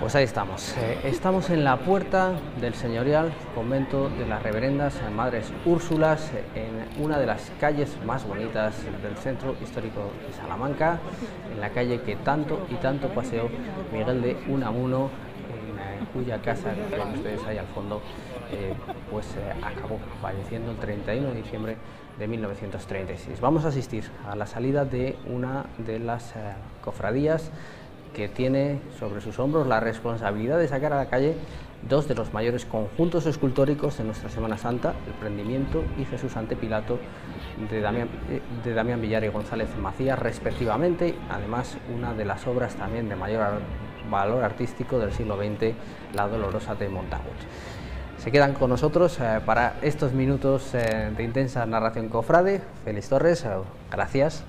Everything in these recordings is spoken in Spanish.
Pues ahí estamos. Estamos en la puerta del señorial convento de las Reverendas Madres Úrsulas, en una de las calles más bonitas del centro histórico de Salamanca, en la calle que tanto y tanto paseó Miguel de Unamuno, en cuya casa, que ven ustedes ahí al fondo, acabó falleciendo el 31 de diciembre de 1936. Vamos a asistir a la salida de una de las cofradías que tiene sobre sus hombros la responsabilidad de sacar a la calle dos de los mayores conjuntos escultóricos de nuestra Semana Santa, El Prendimiento y Jesús ante Pilato, de Damián Villar y González Macías, respectivamente. Además, una de las obras también de mayor valor artístico del siglo XX, La Dolorosa de Montagut. Se quedan con nosotros para estos minutos de intensa narración cofrade. Félix Torres, gracias.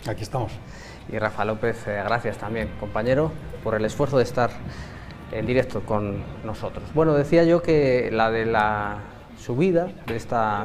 Aquí estamos. Y Rafa López, gracias también, compañero, por el esfuerzo de estar en directo con nosotros. Bueno, decía yo que la de la subida,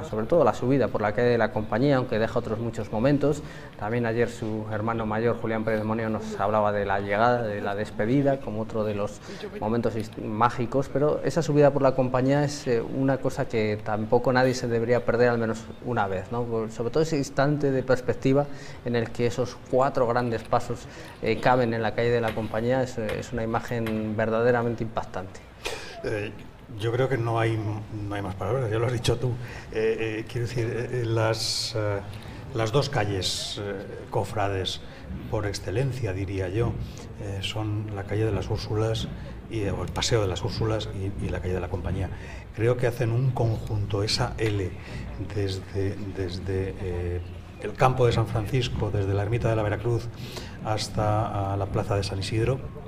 sobre todo la subida por la calle de la Compañía, aunque deja otros muchos momentos. También ayer su hermano mayor, Julián Pérez Moneo, nos hablaba de la llegada, de la despedida, como otro de los momentos mágicos, pero esa subida por la Compañía es una cosa que tampoco nadie se debería perder al menos una vez, ¿no? Sobre todo ese instante de perspectiva en el que esos 4 grandes pasos caben en la calle de la Compañía, es una imagen verdaderamente impactante. Yo creo que no hay más palabras, ya lo has dicho tú. Quiero decir, las dos calles cofrades por excelencia, diría yo, son la calle de las Úrsulas o el Paseo de las Úrsulas y la calle de la Compañía. Creo que hacen un conjunto, esa L, desde el campo de San Francisco, desde la ermita de la Veracruz hasta la plaza de San Isidro.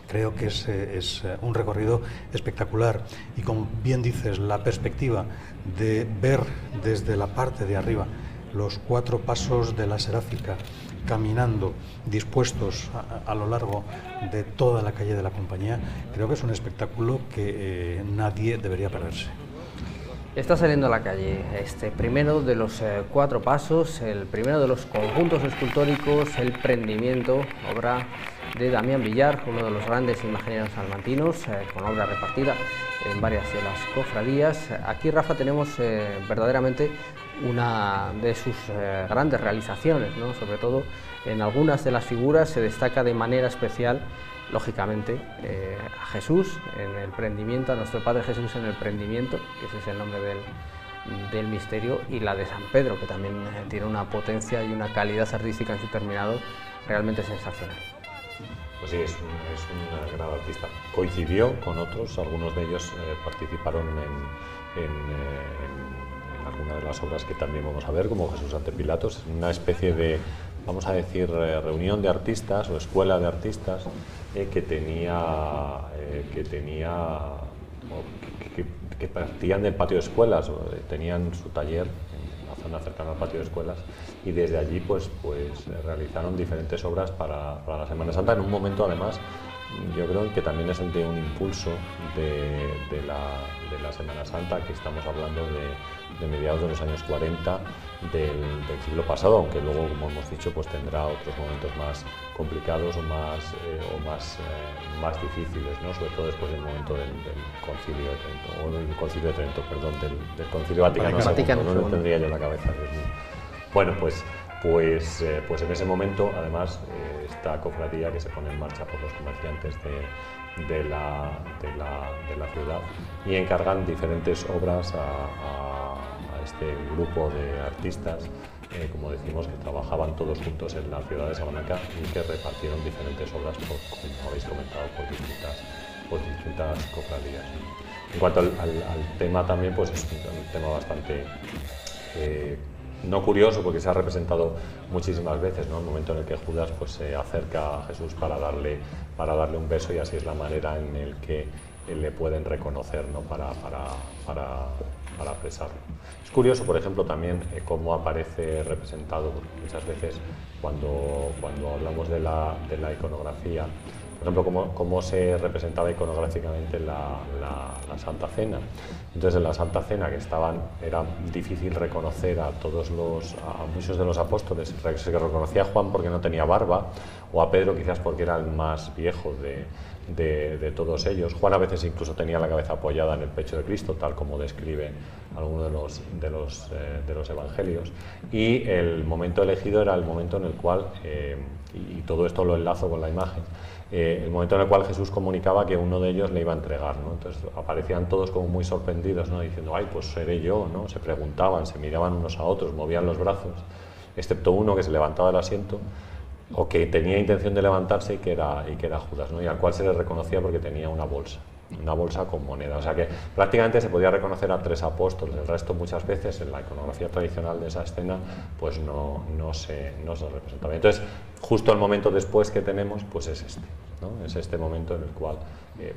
Creo que es un recorrido espectacular y, como bien dices, la perspectiva de ver desde la parte de arriba los 4 pasos de la seráfica caminando, dispuestos a lo largo de toda la calle de la Compañía, creo que es un espectáculo que nadie debería perderse. Está saliendo a la calle este primero de los 4 pasos, el primero de los conjuntos escultóricos, El Prendimiento, obra de Damián Villar, uno de los grandes imagineros salmantinos, con obra repartida en varias de las cofradías. Aquí, Rafa, tenemos verdaderamente una de sus grandes realizaciones, ¿no? Sobre todo en algunas de las figuras se destaca de manera especial, lógicamente, a Jesús en El Prendimiento, a nuestro Padre Jesús en El Prendimiento, que ese es el nombre del misterio, y la de San Pedro, que también tiene una potencia y una calidad artística en su terminado realmente sensacional. Pues sí, es un gran artista. Coincidió con otros, algunos de ellos participaron en alguna de las obras que también vamos a ver, como Jesús ante Pilatos, una especie de, vamos a decir, reunión de artistas o escuela de artistas que partían del patio de escuelas, tenían su taller en la zona cercana al patio de escuelas, y desde allí pues realizaron diferentes obras para la Semana Santa, en un momento, además, yo creo que también es de un impulso de la Semana Santa, que estamos hablando de mediados de los años 40 del siglo pasado, aunque luego, como hemos dicho, pues tendrá otros momentos más complicados o más difíciles, ¿no? Sobre todo después del momento del Concilio de Trento, o del Concilio de Trento, perdón, del Concilio Vaticano II, no lo tendría yo en la cabeza, Dios mío. Bueno, pues en ese momento, además, esta cofradía que se pone en marcha por los comerciantes de la ciudad, y encargan diferentes obras a este grupo de artistas, como decimos, que trabajaban todos juntos en la ciudad de Salamanca y que repartieron diferentes obras, como habéis comentado, por distintas cofradías. En cuanto al tema también, pues es un tema bastante no curioso, porque se ha representado muchísimas veces, ¿no? El momento en el que Judas pues se acerca a Jesús para darle un beso, y así es la manera en el que le pueden reconocer, ¿no? para apresarlo. Es curioso, por ejemplo, también cómo aparece representado, porque muchas veces cuando hablamos de la iconografía, por ejemplo, cómo se representaba iconográficamente la Santa Cena. Entonces, en la Santa Cena, era difícil reconocer a muchos de los apóstoles. Se reconocía a Juan porque no tenía barba, o a Pedro quizás porque era el más viejo de todos ellos. Juan a veces incluso tenía la cabeza apoyada en el pecho de Cristo, tal como describe alguno de los evangelios, y el momento elegido era el momento en el cual, y todo esto lo enlazo con la imagen, el momento en el cual Jesús comunicaba que uno de ellos le iba a entregar, ¿no? Entonces aparecían todos como muy sorprendidos, ¿no? Diciendo, ay, pues seré yo, ¿no? Se preguntaban, se miraban unos a otros, movían los brazos, excepto uno que se levantaba del asiento, o que tenía intención de levantarse y que era Judas, ¿no? Y al cual se le reconocía porque tenía una bolsa con moneda. O sea que prácticamente se podía reconocer a 3 apóstoles. El resto, muchas veces en la iconografía tradicional de esa escena, pues no se representaba. Entonces, justo el momento después que tenemos, pues es este, ¿no? Es este momento en el cual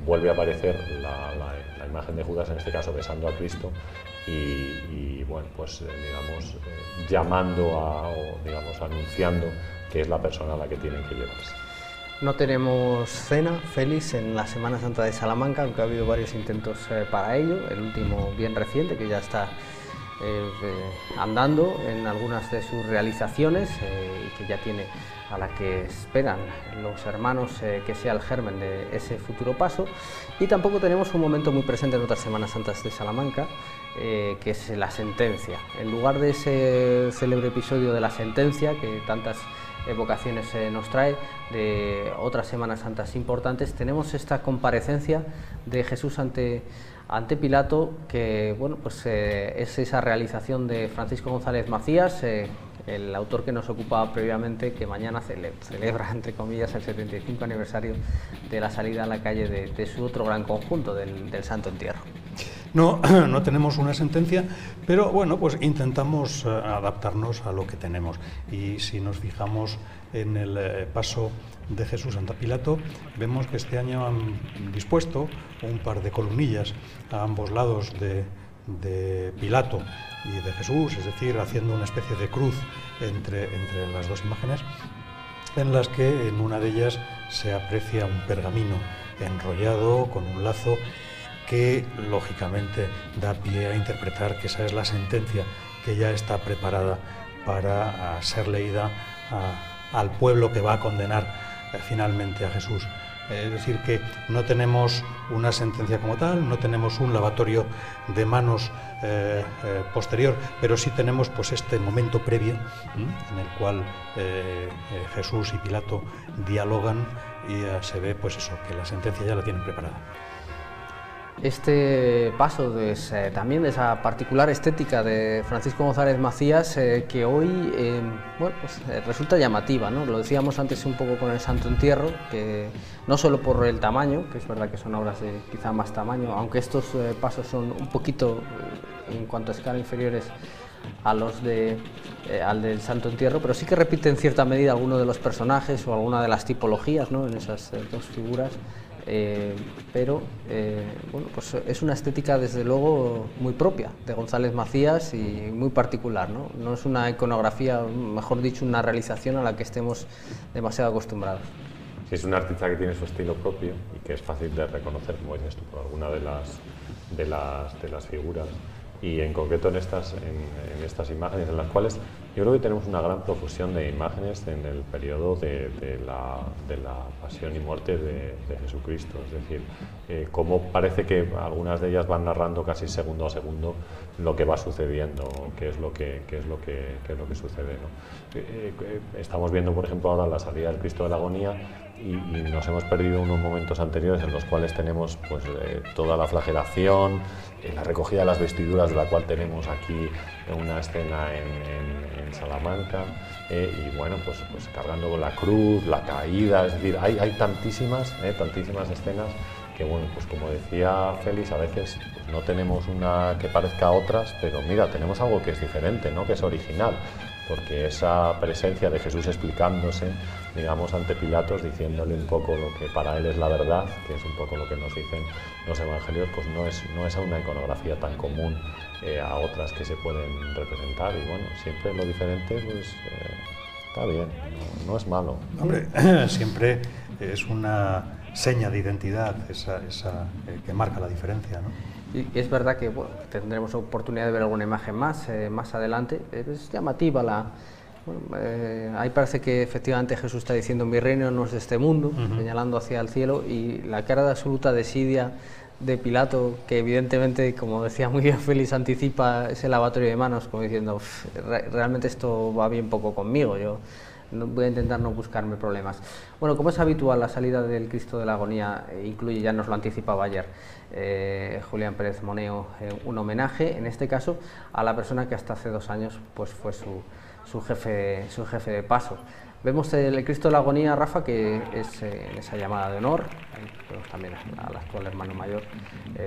vuelve a aparecer la imagen de Judas, en este caso besando a Cristo, y bueno, pues digamos, llamando o digamos anunciando que es la persona a la que tienen que llevarse. No tenemos cena, Félix, en la Semana Santa de Salamanca, aunque ha habido varios intentos para ello, el último bien reciente, que ya está andando en algunas de sus realizaciones y que ya tiene a la que esperan los hermanos que sea el germen de ese futuro paso. Y tampoco tenemos un momento muy presente en otras Semanas Santas de Salamanca, que es la sentencia. En lugar de ese célebre episodio de la sentencia, que tantas evocaciones nos trae de otras Semanas Santas importantes, tenemos esta comparecencia de Jesús ante Pilato, que bueno, pues es esa realización de Francisco González Macías, el autor que nos ocupaba previamente, que mañana celebra, entre comillas, el 75 aniversario de la salida a la calle de su otro gran conjunto, del Santo Entierro. No tenemos una sentencia, pero bueno, pues intentamos adaptarnos a lo que tenemos. Y si nos fijamos en el paso de Jesús ante Pilato, vemos que este año han dispuesto un par de columnillas a ambos lados de Pilato y de Jesús, es decir, haciendo una especie de cruz entre las dos imágenes, en las que en una de ellas se aprecia un pergamino enrollado con un lazo que lógicamente da pie a interpretar que esa es la sentencia que ya está preparada para ser leída al pueblo que va a condenar finalmente a Jesús. Es decir, que no tenemos una sentencia como tal, no tenemos un lavatorio de manos posterior, pero sí tenemos pues este momento previo en el cual Jesús y Pilato dialogan y se ve pues eso, que la sentencia ya la tienen preparada. Este paso también de esa particular estética de Francisco González Macías, que hoy bueno, pues, resulta llamativa, ¿no? Lo decíamos antes un poco con el Santo Entierro, que no solo por el tamaño, que es verdad que son obras de quizá más tamaño, aunque estos pasos son un poquito, en cuanto a escala, inferiores a los al del Santo Entierro, pero sí que repite en cierta medida alguno de los personajes o alguna de las tipologías, ¿no? En esas dos figuras. Pero bueno, pues es una estética desde luego muy propia de González Macías y muy particular, ¿no? No es una iconografía, mejor dicho, una realización a la que estemos demasiado acostumbrados. Sí, es un artista que tiene su estilo propio y que es fácil de reconocer, como dices tú, por alguna de las figuras, y en concreto en estas imágenes, en las cuales yo creo que tenemos una gran profusión de imágenes en el periodo de la pasión y muerte de Jesucristo. Es decir, cómo parece que algunas de ellas van narrando casi segundo a segundo lo que va sucediendo, qué es lo que sucede, ¿no? Estamos viendo, por ejemplo, ahora la salida del Cristo de la agonía, y nos hemos perdido unos momentos anteriores en los cuales tenemos pues, toda la flagelación, la recogida de las vestiduras, de la cual tenemos aquí una escena en Salamanca, y bueno, pues cargando con la cruz, la caída, es decir, hay tantísimas escenas que, bueno, pues como decía Félix, a veces pues, no tenemos una que parezca a otras, pero mira, tenemos algo que es diferente, ¿no? Que es original, porque esa presencia de Jesús explicándose, digamos, ante Pilatos, diciéndole un poco lo que para él es la verdad, que es un poco lo que nos dicen los evangelios, pues no es una iconografía tan común a otras que se pueden representar, y bueno, siempre lo diferente pues está bien, no es malo. Hombre, siempre es una seña de identidad esa que marca la diferencia, ¿no? Y es verdad que bueno, tendremos oportunidad de ver alguna imagen más adelante. Es llamativa Bueno, ahí parece que efectivamente Jesús está diciendo: mi reino no es de este mundo, señalando hacia el cielo, y la cara de absoluta desidia de Pilato, que evidentemente, como decía muy bien Félix, anticipa ese lavatorio de manos, como diciendo: realmente esto va bien poco conmigo, yo voy a intentar no buscarme problemas. Bueno, como es habitual, la salida del Cristo de la Agonía incluye, ya nos lo anticipaba ayer Julián Pérez Moneo, un homenaje, en este caso, a la persona que hasta hace 2 años pues fue su jefe de paso. Vemos el Cristo de la Agonía, Rafa, que es en esa llamada de honor. Vemos también al actual hermano mayor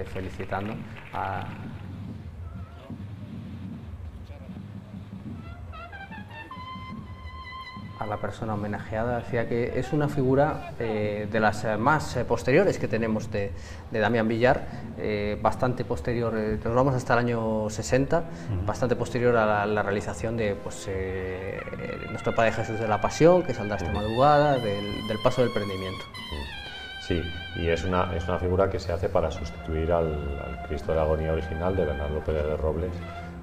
felicitando a la persona homenajeada. Decía que es una figura de las más posteriores que tenemos de Damián Villar, bastante posterior, nos vamos hasta el año 60, bastante posterior a la realización de Nuestro Padre Jesús de la Pasión, que saldrá esta madrugada, del Paso del Prendimiento. Sí, y es una figura que se hace para sustituir al Cristo de la Agonía original de Bernardo Pérez de Robles,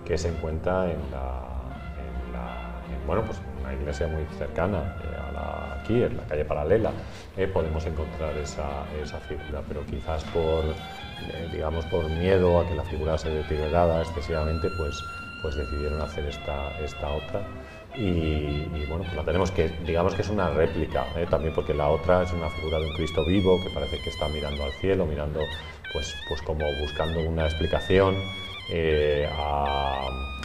que se encuentra en una iglesia muy cercana aquí, en la calle paralela. Podemos encontrar esa figura, pero quizás por miedo a que la figura se deteriorara excesivamente, pues decidieron hacer esta otra. Y bueno, pues la tenemos, que digamos que es una réplica, también porque la otra es una figura de un Cristo vivo que parece que está mirando al cielo, mirando pues como buscando una explicación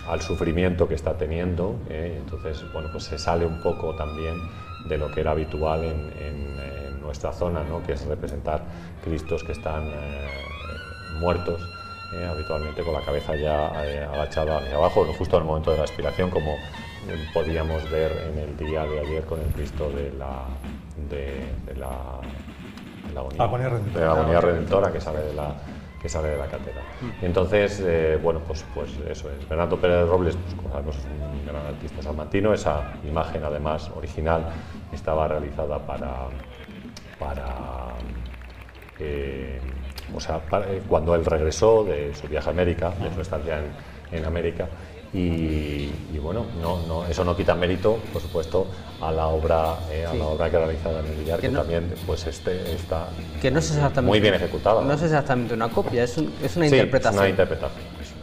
al sufrimiento que está teniendo. Entonces, bueno, pues se sale un poco también de lo que era habitual en nuestra zona, ¿no? Que es representar Cristos que están muertos, habitualmente con la cabeza ya agachada hacia abajo, justo en el momento de la expiración, como podíamos ver en el día de ayer con el Cristo de la agonía redentora que sale de la catedral. Entonces, bueno, pues eso es. Bernardo Pérez de Robles, pues como sabemos, es un gran artista salmantino. Esa imagen, además, original, estaba realizada cuando él regresó de su viaje a América, de su estancia en América. Y bueno, eso no quita mérito, por supuesto, a la obra que ha realizado en el Villar, que también pues está que no es exactamente, muy bien ejecutada. No es exactamente una copia, es una interpretación. Es una interpretación, eso es.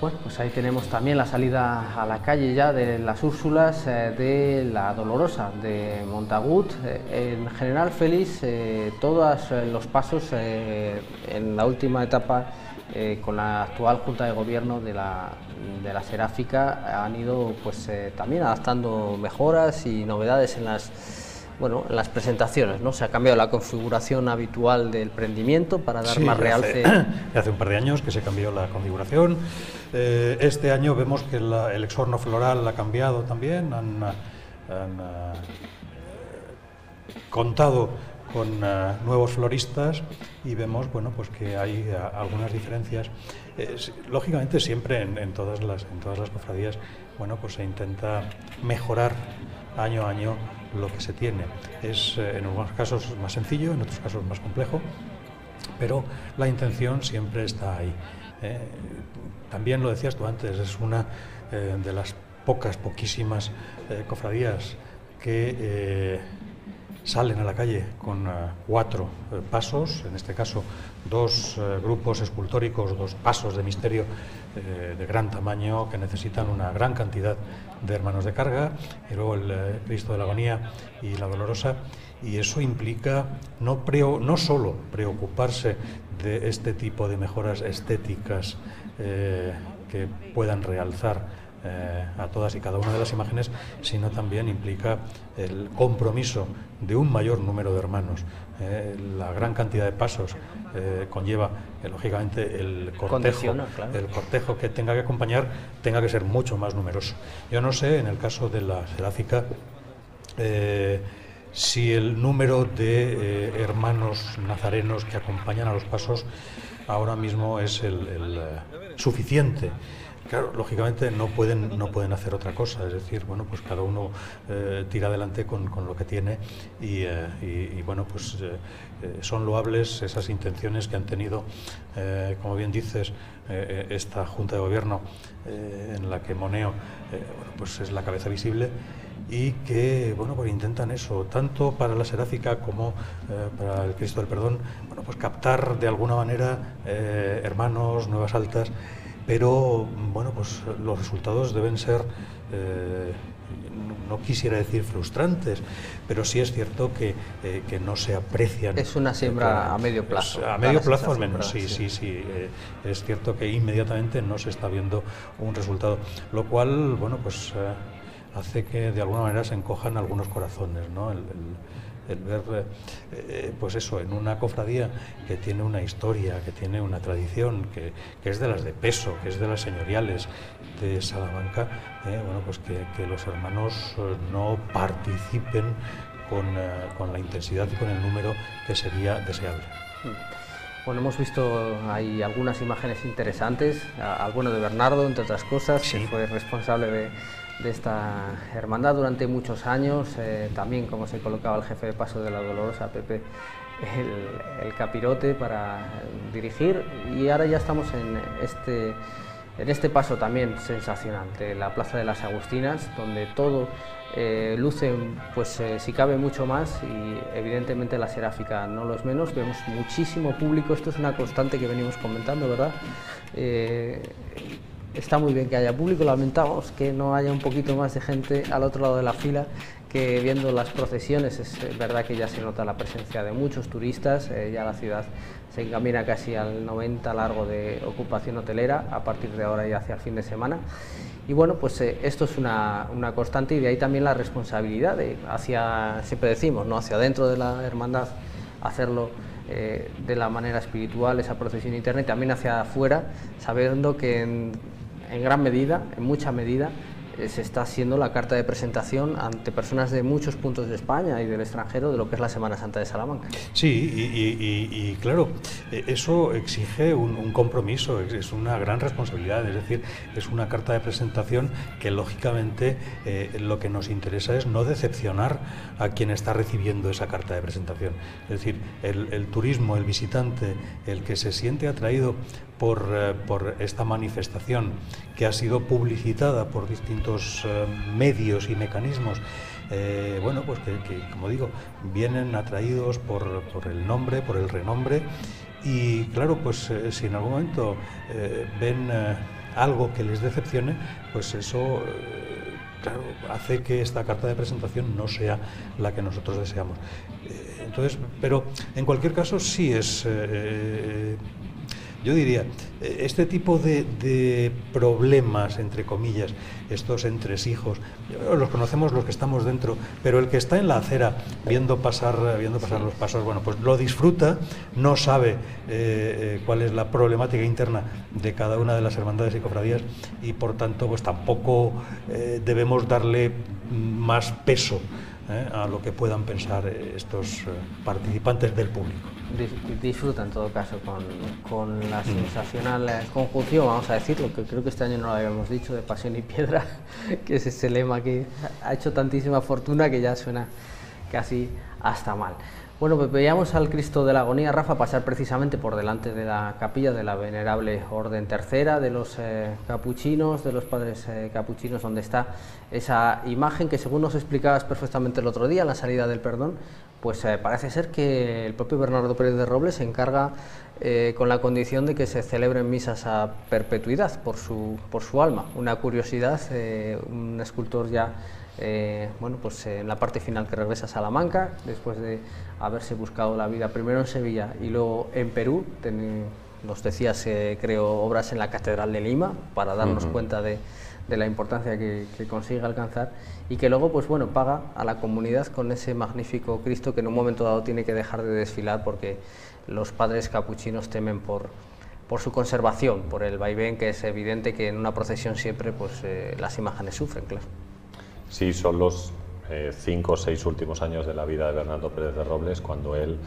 Bueno, pues ahí tenemos también la salida a la calle ya de las Úrsulas de la Dolorosa de Montagut. En general, Félix, todos los pasos en la última etapa con la actual Junta de Gobierno de la Seráfica han ido pues también adaptando mejoras y novedades en las presentaciones, ¿no? Se ha cambiado la configuración habitual del prendimiento para dar más realce. Hace un par de años que se cambió la configuración. Este año vemos que el exorno floral ha cambiado también. Han contado con nuevos floristas y vemos, bueno, pues que hay algunas diferencias. Lógicamente, siempre en todas las cofradías, bueno, pues se intenta mejorar año a año lo que se tiene. Es en algunos casos más sencillo, en otros casos más complejo, pero la intención siempre está ahí. También lo decías tú antes, es una de las poquísimas cofradías que salen a la calle con 4 pasos, en este caso 2 grupos escultóricos, 2 pasos de misterio de gran tamaño que necesitan una gran cantidad de hermanos de carga, y luego el Cristo de la Agonía y la Dolorosa, y eso implica no solo preocuparse de este tipo de mejoras estéticas que puedan realzar a todas y cada una de las imágenes, sino también implica el compromiso de un mayor número de hermanos. La gran cantidad de pasos conlleva, lógicamente, el cortejo que tenga que acompañar tenga que ser mucho más numeroso. Yo no sé, en el caso de la Seráfica, si el número de hermanos nazarenos que acompañan a los pasos ahora mismo es el suficiente. Claro, lógicamente no pueden hacer otra cosa, es decir, bueno, pues cada uno tira adelante con lo que tiene y bueno, pues son loables esas intenciones que han tenido, como bien dices, esta Junta de Gobierno en la que Moneo bueno, pues es la cabeza visible y que bueno, pues intentan eso, tanto para la Seráfica como para el Cristo del Perdón, bueno, pues captar de alguna manera hermanos, nuevas altas. Pero bueno, pues los resultados deben ser, no quisiera decir frustrantes, pero sí es cierto que no se aprecian. Es una siembra a medio plazo. A medio plazo al menos, sí. Es cierto que inmediatamente no se está viendo un resultado, lo cual, bueno, pues hace que de alguna manera se encojan algunos corazones, ¿no? El ver, pues eso, en una cofradía que tiene una historia, que tiene una tradición, que es de las de peso, que es de las señoriales de Salamanca, bueno, pues que los hermanos no participen con la intensidad y con el número que sería deseable. Bueno, hemos visto ahí algunas imágenes interesantes, al bueno de Bernardo, entre otras cosas, sí, que fue responsable de esta hermandad durante muchos años, también como se colocaba el jefe de paso de la Dolorosa, Pepe, el capirote para dirigir, y ahora ya estamos en este paso también sensacional de la Plaza de las Agustinas, donde todo luce, pues si cabe, mucho más, y evidentemente la Seráfica no lo es menos. Vemos muchísimo público, esto es una constante que venimos comentando, ¿verdad? Está muy bien que haya público, lamentamos que no haya un poquito más de gente al otro lado de la fila, que viendo las procesiones es verdad que ya se nota la presencia de muchos turistas, ya la ciudad se encamina casi al 90 largo de ocupación hotelera a partir de ahora y hacia el fin de semana. Y bueno, pues esto es una constante, y de ahí también la responsabilidad de siempre decimos, ¿no?, hacia dentro de la hermandad, hacerlo de la manera espiritual, esa procesión interna, y también hacia afuera, sabiendo que en gran medida, en mucha medida, se está haciendo la carta de presentación ante personas de muchos puntos de España y del extranjero de lo que es la Semana Santa de Salamanca. Sí, y claro, eso exige un compromiso, es una gran responsabilidad, es decir, es una carta de presentación que lógicamente lo que nos interesa es no decepcionar a quien está recibiendo esa carta de presentación. Es decir, el turismo, el visitante, el que se siente atraído por esta manifestación que ha sido publicitada por distintos medios y mecanismos, bueno, pues que, como digo, vienen atraídos por el nombre, por el renombre, y claro, pues si en algún momento ven algo que les decepcione, pues eso claro, hace que esta carta de presentación no sea la que nosotros deseamos. Entonces, pero en cualquier caso sí es... yo diría, este tipo de problemas, entre comillas, estos entresijos, los conocemos los que estamos dentro, pero el que está en la acera viendo pasar los pasos, bueno, pues lo disfruta, no sabe cuál es la problemática interna de cada una de las hermandades y cofradías, y por tanto pues tampoco debemos darle más peso a lo que puedan pensar estos participantes del público. Disfruta en todo caso con la sensacional conjunción, vamos a decirlo, que creo que este año no lo habíamos dicho, de pasión y piedra, que es ese lema que ha hecho tantísima fortuna que ya suena casi hasta mal. Bueno, pues veíamos al Cristo de la Agonía, Rafa, pasar precisamente por delante de la capilla de la Venerable Orden Tercera de los capuchinos, de los padres capuchinos, donde está esa imagen que, según nos explicabas perfectamente el otro día, en la salida del perdón, pues parece ser que el propio Bernardo Pérez de Robles se encarga con la condición de que se celebren misas a perpetuidad por su alma. Una curiosidad, un escultor ya... bueno, pues en la parte final, que regresa a Salamanca después de haberse buscado la vida primero en Sevilla y luego en Perú. Nos decías, creo, obras en la Catedral de Lima para darnos cuenta de la importancia que consigue alcanzar, y que luego, pues bueno, paga a la comunidad con ese magnífico Cristo que en un momento dado tiene que dejar de desfilar porque los padres capuchinos temen por su conservación, por el vaivén, que es evidente que en una procesión siempre pues las imágenes sufren, claro. Sí, son los 5 o 6 últimos años de la vida de Bernardo Pérez de Robles, cuando él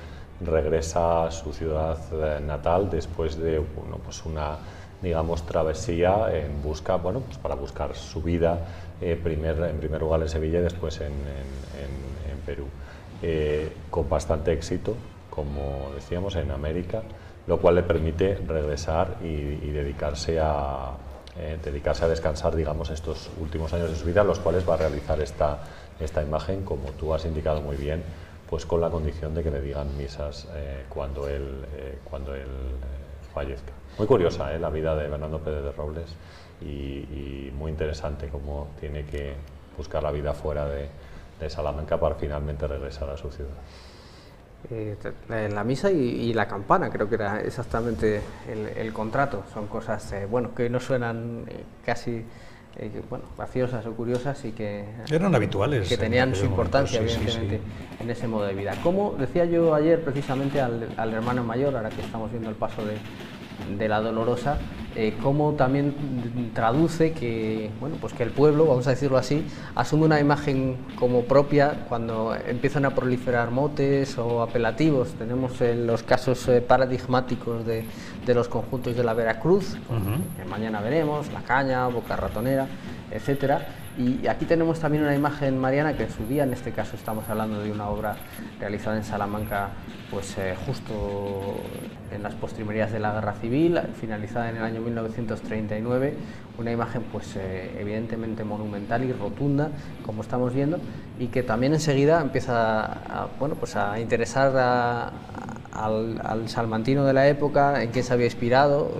regresa a su ciudad natal después de, bueno, pues una digamos, travesía en busca, bueno, pues para buscar su vida, en primer lugar en Sevilla y después en Perú, con bastante éxito, como decíamos, en América, lo cual le permite regresar y dedicarse a descansar, digamos, estos últimos años de su vida, los cuales va a realizar esta imagen, como tú has indicado muy bien, pues con la condición de que le digan misas cuando él fallezca. Muy curiosa la vida de Bernardo Pérez de Robles y muy interesante cómo tiene que buscar la vida fuera de Salamanca para finalmente regresar a su ciudad. La misa y la campana, creo que era exactamente el contrato. Son cosas bueno, que no suenan casi bueno, graciosas o curiosas y que eran habituales, que tenían su importancia, momento, evidentemente, sí. En ese modo de vida. Como decía yo ayer precisamente al hermano mayor, ahora que estamos viendo el paso de la Dolorosa, cómo también traduce que, bueno, pues que el pueblo, vamos a decirlo así, asume una imagen como propia cuando empiezan a proliferar motes o apelativos. Tenemos los casos paradigmáticos de los conjuntos de la Veracruz, que mañana veremos, La Caña, Boca Ratonera, etcétera. Y aquí tenemos también una imagen mariana que en su día, en este caso estamos hablando de una obra realizada en Salamanca, pues justo en las postrimerías de la Guerra Civil, finalizada en el año 1939, una imagen pues evidentemente monumental y rotunda, como estamos viendo, y que también enseguida empieza bueno, pues a interesar al salmantino de la época, en qué se había inspirado,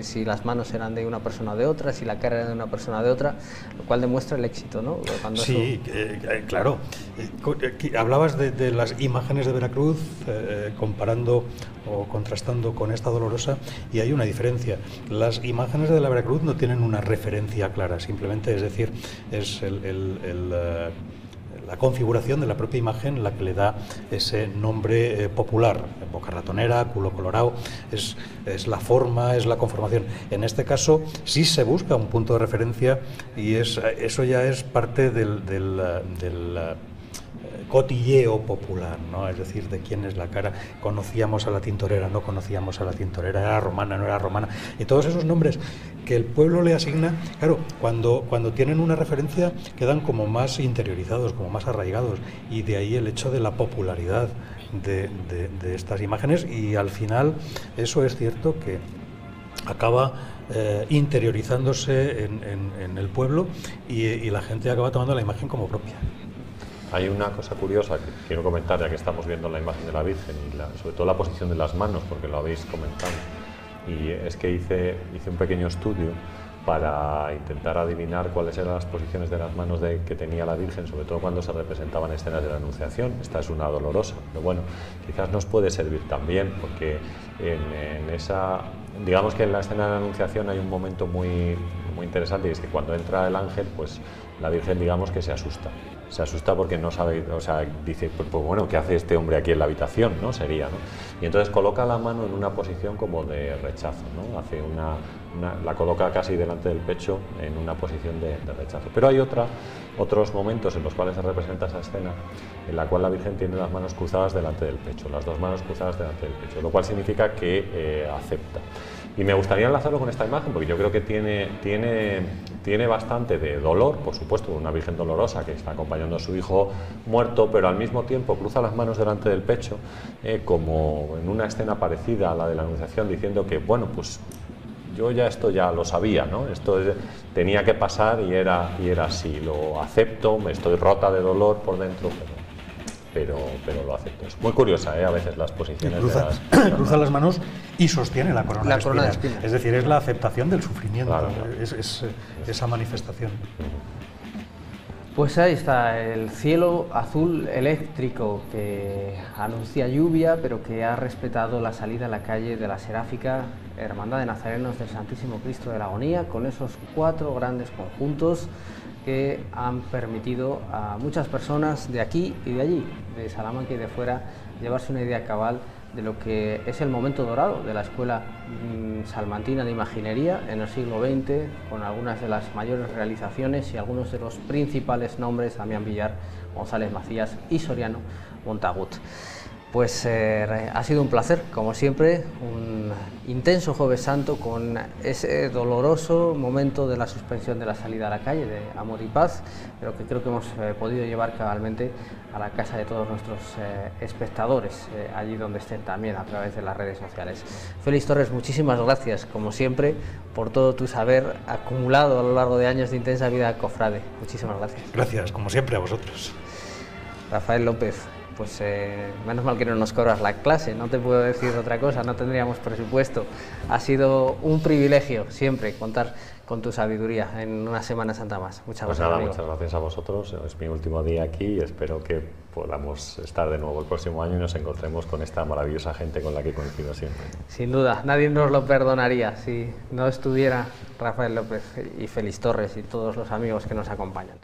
si las manos eran de una persona o de otra, si la cara era de una persona o de otra, lo cual demuestra el éxito, ¿no? Cuando sí, claro. Hablabas de las imágenes de Veracruz, comparando o contrastando con esta Dolorosa, y hay una diferencia. Las imágenes de la Veracruz no tienen una referencia clara, simplemente, es decir, es la configuración de la propia imagen la que le da ese nombre popular. Boca Ratonera, Culo Colorado, es la forma, es la conformación. En este caso sí se busca un punto de referencia y eso ya es parte del cotilleo popular, ¿no? Es decir, de quién es la cara. Conocíamos a la tintorera, no conocíamos a la tintorera, era romana, no era romana, y todos esos nombres que el pueblo le asigna, claro, cuando tienen una referencia quedan como más interiorizados, como más arraigados, y de ahí el hecho de la popularidad de estas imágenes, y al final eso es cierto que acaba interiorizándose en el pueblo y la gente acaba tomando la imagen como propia. Hay una cosa curiosa que quiero comentar, ya que estamos viendo la imagen de la Virgen y sobre todo la posición de las manos, porque lo habéis comentado, y es que hice un pequeño estudio para intentar adivinar cuáles eran las posiciones de las manos que tenía la Virgen, sobre todo cuando se representaban escenas de la Anunciación. Esta es una Dolorosa, pero bueno, quizás nos puede servir también, porque en esa, digamos que en la escena de la Anunciación hay un momento muy interesante, y es que cuando entra el ángel, pues la Virgen, digamos que se asusta porque no sabe, o sea, dice, pues bueno, ¿qué hace este hombre aquí en la habitación?, ¿no? Sería, ¿no? Y entonces coloca la mano en una posición como de rechazo, ¿no? Hace la coloca casi delante del pecho en una posición de rechazo. Pero hay otros momentos en los cuales se representa esa escena en la cual la Virgen tiene las manos cruzadas delante del pecho, las dos manos cruzadas delante del pecho, lo cual significa que acepta. Y me gustaría enlazarlo con esta imagen porque yo creo que tiene bastante de dolor, por supuesto, una Virgen dolorosa que está acompañando a su hijo muerto, pero al mismo tiempo cruza las manos delante del pecho, como en una escena parecida a la de la Anunciación, diciendo que, bueno, pues yo esto ya lo sabía, ¿no? Esto tenía que pasar y era así, lo acepto, me estoy rota de dolor por dentro, pero lo acepto. Es muy curiosa, a veces las posiciones cruza las manos y sostiene la corona de espinas. Es decir, es la aceptación del sufrimiento, claro. Es esa manifestación. Pues ahí está el cielo azul eléctrico que anuncia lluvia, pero que ha respetado la salida a la calle de la Seráfica Hermandad de Nazarenos del Santísimo Cristo de la Agonía, con esos 4 grandes conjuntos que han permitido a muchas personas de aquí y de allí, de Salamanca y de fuera, llevarse una idea cabal de lo que es el momento dorado de la Escuela Salmantina de Imaginería en el siglo XX, con algunas de las mayores realizaciones y algunos de los principales nombres: Damián Villar, González Macías y Soriano Montagut. Pues ha sido un placer, como siempre, un intenso Jueves Santo con ese doloroso momento de la suspensión de la salida a la calle de Amor y Paz, pero que creo que hemos podido llevar cabalmente a la casa de todos nuestros espectadores, allí donde estén también a través de las redes sociales. Félix Torres, muchísimas gracias, como siempre, por todo tu saber acumulado a lo largo de años de intensa vida cofrade. Muchísimas gracias. Gracias, como siempre, a vosotros. Rafael López, pues menos mal que no nos cobras la clase, no te puedo decir otra cosa, no tendríamos presupuesto. Ha sido un privilegio siempre contar con tu sabiduría en una Semana Santa más. Muchas gracias, amigo. Muchas gracias a vosotros, es mi último día aquí y espero que podamos estar de nuevo el próximo año y nos encontremos con esta maravillosa gente con la que coincido siempre. Sin duda, nadie nos lo perdonaría si no estuviera Rafael López y Félix Torres y todos los amigos que nos acompañan.